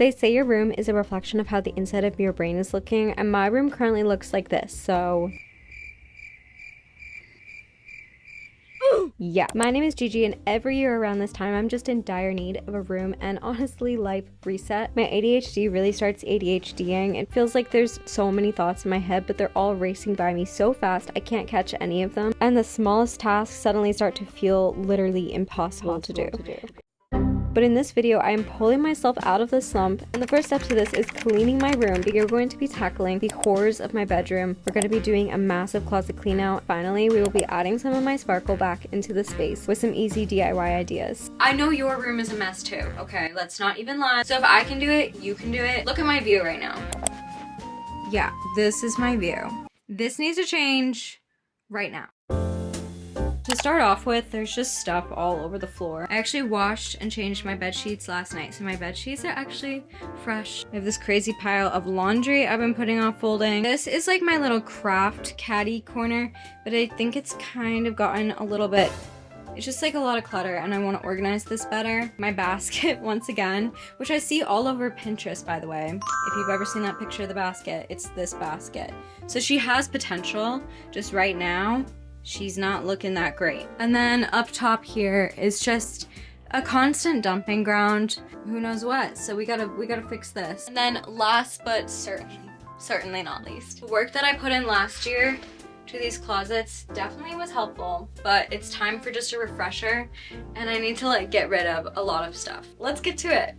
They say your room is a reflection of how the inside of your brain is looking, and my room currently looks like this, so yeah. My name is Gigi, and every year around this time I'm just in dire need of a room and honestly life reset. My ADHD really starts ADHDing. It feels like there's so many thoughts in my head, but they're all racing by me so fast I can't catch any of them, and the smallest tasks suddenly start to feel literally impossible to do. But in this video, I am pulling myself out of the slump, and the first step to this is cleaning my room. We are going to be tackling the horrors of my bedroom. We're going to be doing a massive closet clean out. Finally, we will be adding some of my sparkle back into the space with some easy DIY ideas. I know your room is a mess too, okay? Let's not even lie. So if I can do it, you can do it. Look at my view right now. Yeah, this is my view. This needs to change right now. To start off with, there's just stuff all over the floor. I actually washed and changed my bed sheets last night, so my bed sheets are actually fresh. I have this crazy pile of laundry I've been putting off folding. This is like my little craft caddy corner, but I think it's kind of gotten a little bit, it's just like a lot of clutter, and I want to organize this better. My basket, once again, which I see all over Pinterest, by the way. If you've ever seen that picture of the basket, it's this basket. So she has potential, just right now she's not looking that great. And then up top here is just a constant dumping ground, who knows what, so we gotta fix this. And then last but certainly not least, the work that I put in last year to these closets definitely was helpful, but it's time for just a refresher, and I need to like get rid of a lot of stuff. Let's get to it.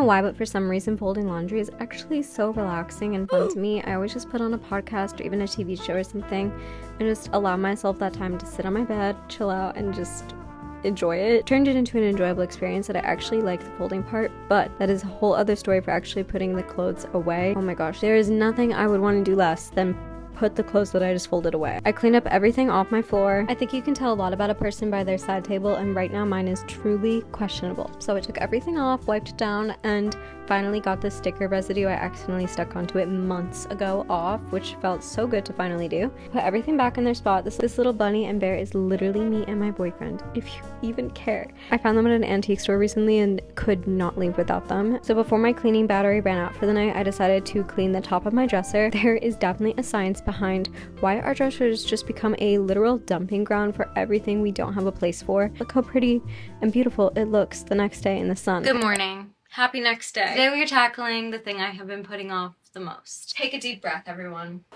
Why, but for some reason folding laundry is actually so relaxing and fun to me. I always just put on a podcast or even a TV show or something and just allow myself that time to sit on my bed, chill out, and just enjoy it. Turned it into an enjoyable experience that I actually like the folding part, but that is a whole other story for actually putting the clothes away. Oh my gosh, there is nothing I would want to do less than put the clothes that I just folded away. I cleaned up everything off my floor. I think you can tell a lot about a person by their side table, and right now mine is truly questionable. So I took everything off, wiped it down, and finally got the sticker residue I accidentally stuck onto it months ago off, which felt so good to finally do. Put everything back in their spot. This little bunny and bear is literally me and my boyfriend, if you even care. I found them at an antique store recently and could not leave without them. So before my cleaning battery ran out for the night, I decided to clean the top of my dresser. There is definitely a science behind why our dressers just become a literal dumping ground for everything we don't have a place for. Look how pretty and beautiful it looks the next day in the sun. Good morning. Happy next day. Today we are tackling the thing I have been putting off the most. Take a deep breath, everyone.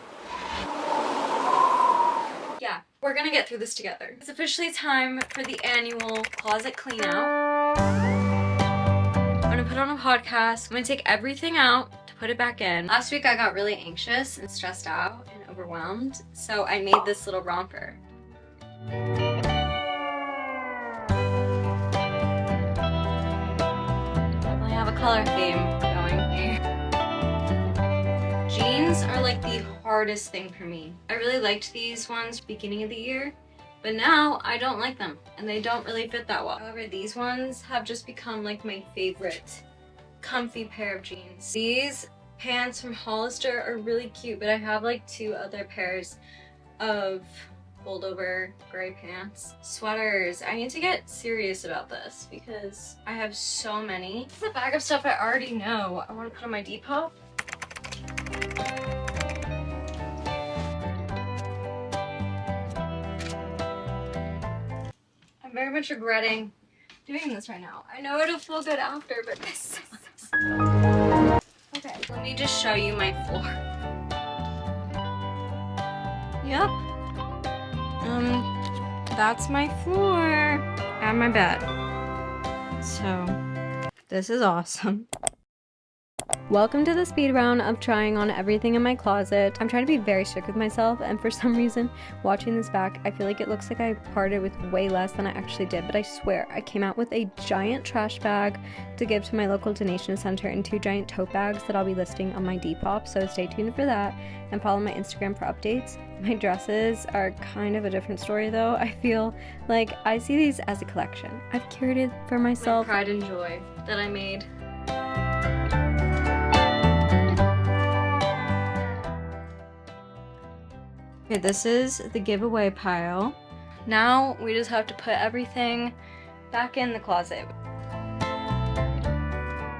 Yeah, we're gonna get through this together. It's officially time for the annual closet clean out. I'm gonna put on a podcast. I'm gonna take everything out to put it back in. Last week I got really anxious and stressed out and overwhelmed, so I made this little romper. Have a color theme going here. Jeans are like the hardest thing for me. I really liked these ones beginning of the year, but now I don't like them and they don't really fit that well. However, these ones have just become like my favorite comfy pair of jeans. These pants from Hollister are really cute, but I have like two other pairs of fold over gray pants. Sweaters. I need to get serious about this because I have so many. It's a bag of stuff I already know I want to put on my Depop. I'm very much regretting doing this right now. I know it'll feel good after, but this sucks. Okay, let me just show you my floor. Yep. That's my floor and my bed. So, this is awesome. Welcome to the speed round of trying on everything in my closet. I'm trying to be very strict with myself, and for some reason, watching this back, I feel like it looks like I parted with way less than I actually did, but I swear, I came out with a giant trash bag to give to my local donation center and 2 giant tote bags that I'll be listing on my Depop, so stay tuned for that and follow my Instagram for updates. My dresses are kind of a different story though. I feel like I see these as a collection I've curated for myself. My pride and joy that I made. Okay, this is the giveaway pile. Now we just have to put everything back in the closet.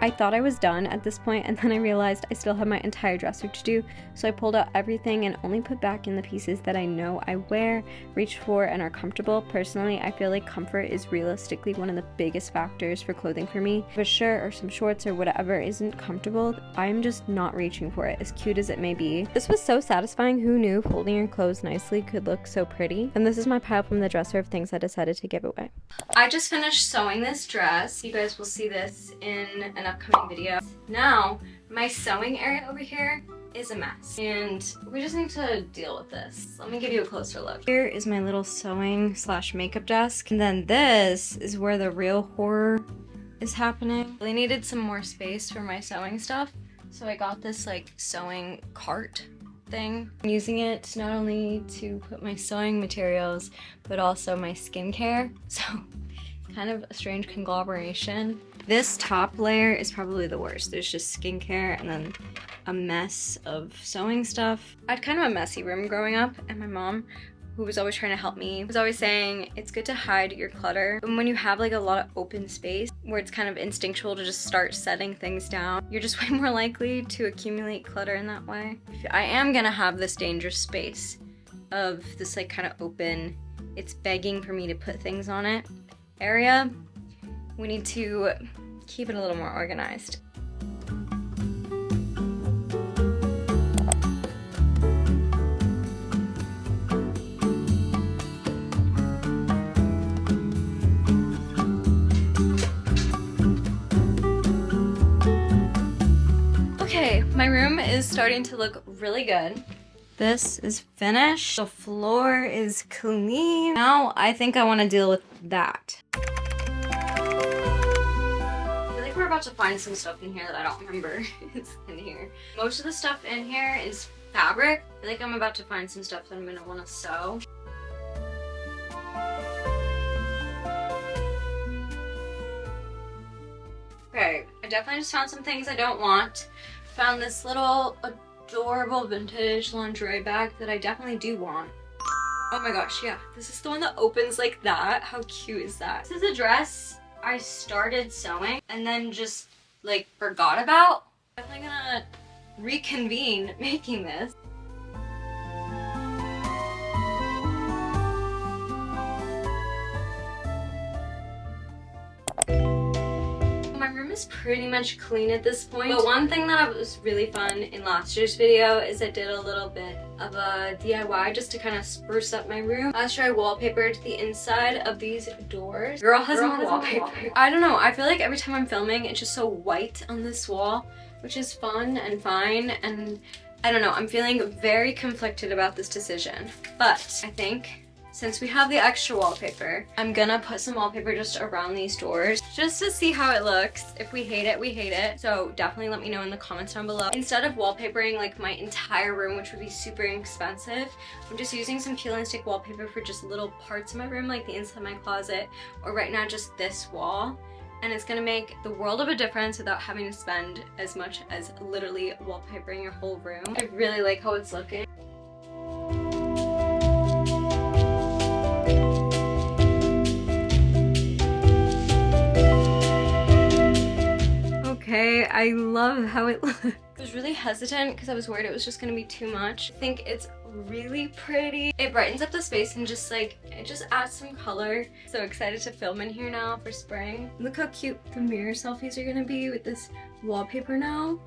I thought I was done at this point, and then I realized I still have my entire dresser to do, so I pulled out everything and only put back in the pieces that I know I wear, reach for, and are comfortable. Personally, I feel like comfort is realistically one of the biggest factors for clothing for me. If a shirt or some shorts or whatever isn't comfortable, I'm just not reaching for it, as cute as it may be. This was so satisfying. Who knew folding your clothes nicely could look so pretty? And this is my pile from the dresser of things I decided to give away. I just finished sewing this dress. You guys will see this in an upcoming video. Now, my sewing area over here is a mess, and we just need to deal with this. Let me give you a closer look. Here is my little sewing / makeup desk, and then this is where the real horror is happening. I really needed some more space for my sewing stuff, so I got this like sewing cart thing. I'm using it not only to put my sewing materials, but also my skincare, so kind of a strange conglomeration. This top layer is probably the worst. There's just skincare and then a mess of sewing stuff. I had kind of a messy room growing up, and my mom, who was always trying to help me, was always saying it's good to hide your clutter. And when you have like a lot of open space where it's kind of instinctual to just start setting things down, you're just way more likely to accumulate clutter in that way. I am gonna have this dangerous space of this like kind of open, it's begging for me to put things on it area. We need to keep it a little more organized. Okay, my room is starting to look really good. This is finished. The floor is clean. Now I think I want to deal with that. We're about to find some stuff in here that I don't remember is in here. Most of the stuff in here is fabric. I feel like I'm about to find some stuff that I'm gonna want to sew. Okay, I definitely just found some things I don't want. Found this little adorable vintage lingerie bag that I definitely do want. Oh my gosh, yeah, this is the one that opens like that. How cute is that? This is a dress I started sewing and then just like forgot about. I'm definitely gonna reconvene making this. My room is pretty much clean at this point, but one thing that was really fun in last year's video is I did a little bit of a DIY just to kind of spruce up my room. Last year I wallpapered the inside of these doors. Girl has more wallpaper. I don't know, I feel like every time I'm filming it's just so white on this wall, which is fun and fine, and I don't know, I'm feeling very conflicted about this decision. But I think since we have the extra wallpaper, I'm gonna put some wallpaper just around these doors just to see how it looks. If we hate it, we hate it. So definitely let me know in the comments down below. Instead of wallpapering like my entire room, which would be super expensive, I'm just using some peel and stick wallpaper for just little parts of my room, like the inside of my closet, or right now just this wall. And it's gonna make the world of a difference without having to spend as much as literally wallpapering your whole room. I really like how it's looking. Okay, I love how it looks. I was really hesitant because I was worried it was just gonna be too much. I think it's really pretty. It brightens up the space and just like, it just adds some color. So excited to film in here now for spring. Look how cute the mirror selfies are gonna be with this wallpaper now.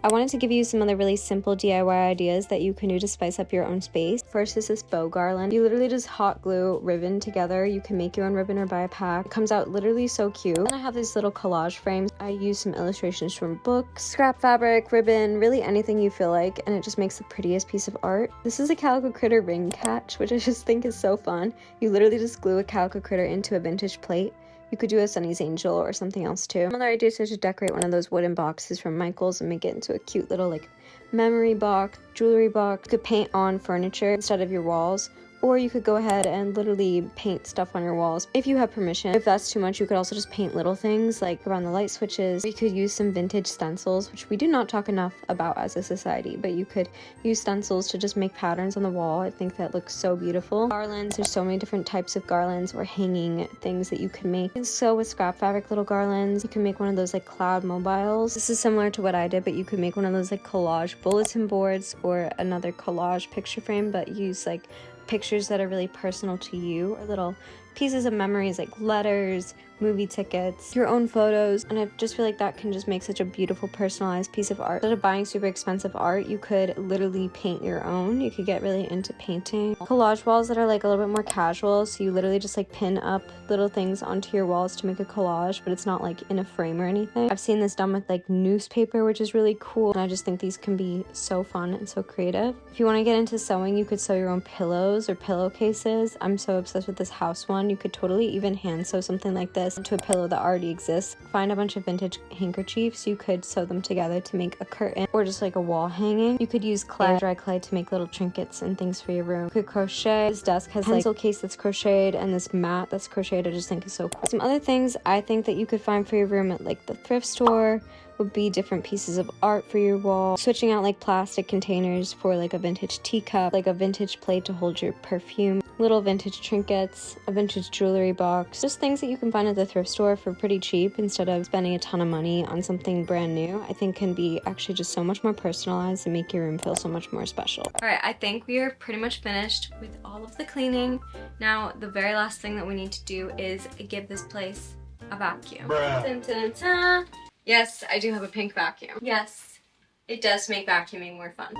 I wanted to give you some other really simple DIY ideas that you can do to spice up your own space. First is this bow garland. You literally just hot glue ribbon together. You can make your own ribbon or buy a pack. It comes out literally so cute. Then I have these little collage frames. I use some illustrations from books, scrap fabric, ribbon, really anything you feel like, and it just makes the prettiest piece of art. This is a calico critter ring catch, which I just think is so fun. You literally just glue a calico critter into a vintage plate. You could do a Sunny's Angel or something else too. Another idea is to decorate one of those wooden boxes from Michael's and make it into a cute little like memory box, jewelry box. You could paint on furniture instead of your walls, or you could go ahead and literally paint stuff on your walls if you have permission. If that's too much, you could also just paint little things like around the light switches. Or you could use some vintage stencils, which we do not talk enough about as a society, but you could use stencils to just make patterns on the wall. I think that looks so beautiful. Garlands, there's so many different types of garlands or hanging things that you can make. And so with scrap fabric little garlands, you can make one of those like cloud mobiles. This is similar to what I did, but you could make one of those like collage bulletin boards or another collage picture frame, but use like pictures that are really personal to you, or little pieces of memories like letters, movie tickets, your own photos. And I just feel like that can just make such a beautiful personalized piece of art. Instead of buying super expensive art, you could literally paint your own. You could get really into painting. Collage walls that are like a little bit more casual, so you literally just like pin up little things onto your walls to make a collage, but it's not like in a frame or anything. I've seen this done with like newspaper, which is really cool, and I just think these can be so fun and so creative. If you want to get into sewing, you could sew your own pillows or pillowcases. I'm so obsessed with this house one. You could totally even hand sew something like this to a pillow that already exists. Find a bunch of vintage handkerchiefs, you could sew them together to make a curtain or just like a wall hanging. You could use clay, dry clay, to make little trinkets and things for your room. You could crochet. This desk has like a pencil case that's crocheted, and this mat that's crocheted I just think is so cool. Some other things I think that you could find for your room at like the thrift store would be different pieces of art for your wall, switching out like plastic containers for like a vintage teacup, like a vintage plate to hold your perfume, little vintage trinkets, a vintage jewelry box, just things that you can find at the thrift store for pretty cheap instead of spending a ton of money on something brand new. I think can be actually just so much more personalized and make your room feel so much more special. All right, I think we are pretty much finished with all of the cleaning. Now the very last thing that we need to do is give this place a vacuum. Dun, dun, dun. Yes, I do have a pink vacuum. Yes, it does make vacuuming more fun.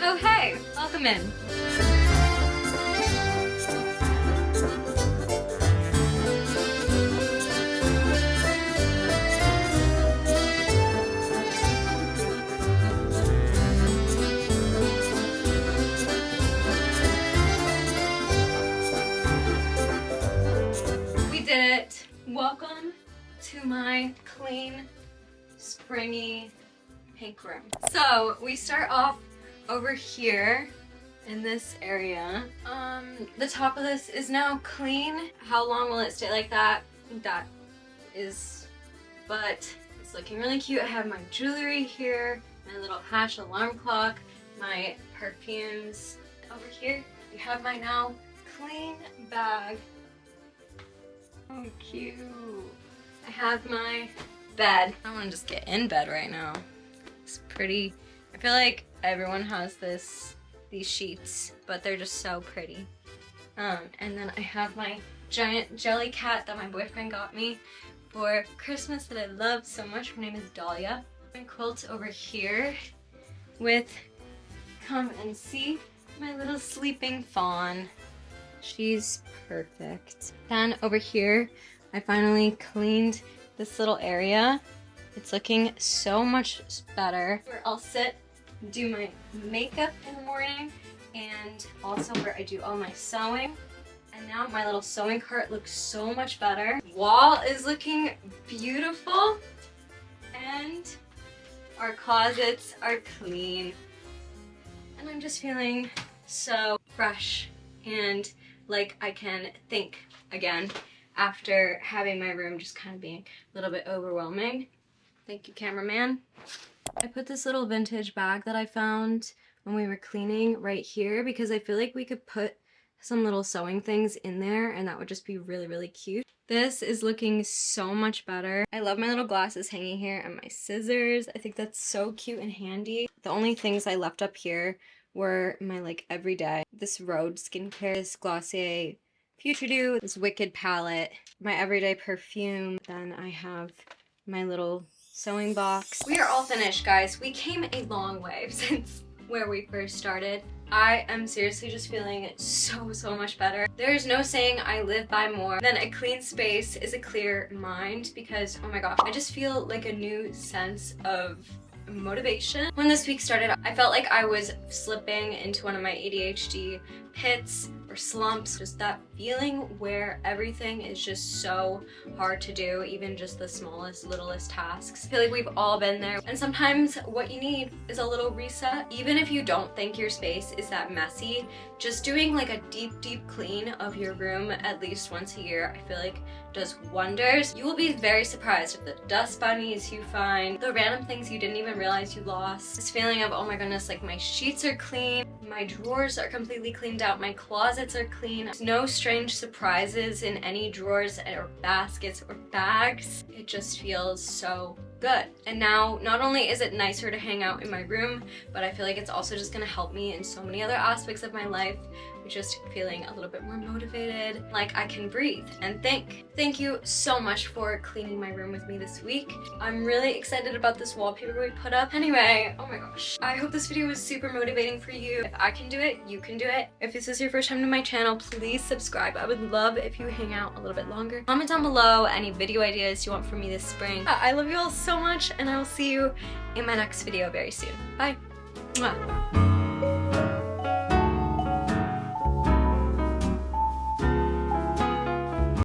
Oh hey, welcome in. Welcome to my clean, springy pink room. So we start off over here in this area. The top of this is now clean. How long will it stay like that? That is, but it's looking really cute. I have my jewelry here, my little Hash alarm clock, my perfumes. Over here, we have my now clean bag. Oh, cute. I have my bed. I want to just get in bed right now. It's pretty. I feel like everyone has these sheets, but they're just so pretty. And then I have my giant jelly cat that my boyfriend got me for Christmas that I love so much. Her name is Dahlia. My quilt over here with, come and see, my little sleeping fawn. She's perfect. Then over here, I finally cleaned this little area. It's looking so much better. Where I'll sit, do my makeup in the morning, and also where I do all my sewing. And now my little sewing cart looks so much better. Wall is looking beautiful, and our closets are clean. And I'm just feeling so fresh and like I can think again after having my room just kind of being a little bit overwhelming. Thank you, cameraman. I put this little vintage bag that I found when we were cleaning right here because I feel like we could put some little sewing things in there and that would just be really, really cute. This is looking so much better. I love my little glasses hanging here and my scissors. I think that's so cute and handy. The only things I left up here were my like everyday, this Rhode skincare, this Glossier Future Dew, this Wicked palette, my everyday perfume. Then I have my little sewing box. We are all finished, guys. We came a long way since where we first started. I am seriously just feeling so much better. There's no saying I live by more than a clean space is a clear mind because, oh my gosh, I just feel like a new sense of motivation. When this week started, I felt like I was slipping into one of my ADHD pits or slumps, just that feeling where everything is just so hard to do, even just the smallest, littlest tasks. I feel like we've all been there, and sometimes what you need is a little reset. Even if you don't think your space is that messy, just doing like a deep clean of your room at least once a year, I feel like does wonders. You will be very surprised at the dust bunnies you find, the random things you didn't even realize you lost. This feeling of, oh my goodness, like my sheets are clean, my drawers are completely cleaned out, my closets are clean. There's no strange surprises in any drawers or baskets or bags. It just feels so good. And now, not only is it nicer to hang out in my room, but I feel like it's also just gonna help me in so many other aspects of my life, just feeling a little bit more motivated, like I can breathe and think. Thank you so much for cleaning my room with me this week. I'm really excited about this wallpaper we put up. Anyway, oh my gosh, I hope this video was super motivating for you. If I can do it, you can do it. If this is your first time to my channel, please subscribe. I would love if you hang out a little bit longer. Comment down below any video ideas you want from me this spring. I love you all so much, and I will see you in my next video very soon. Bye. Mwah.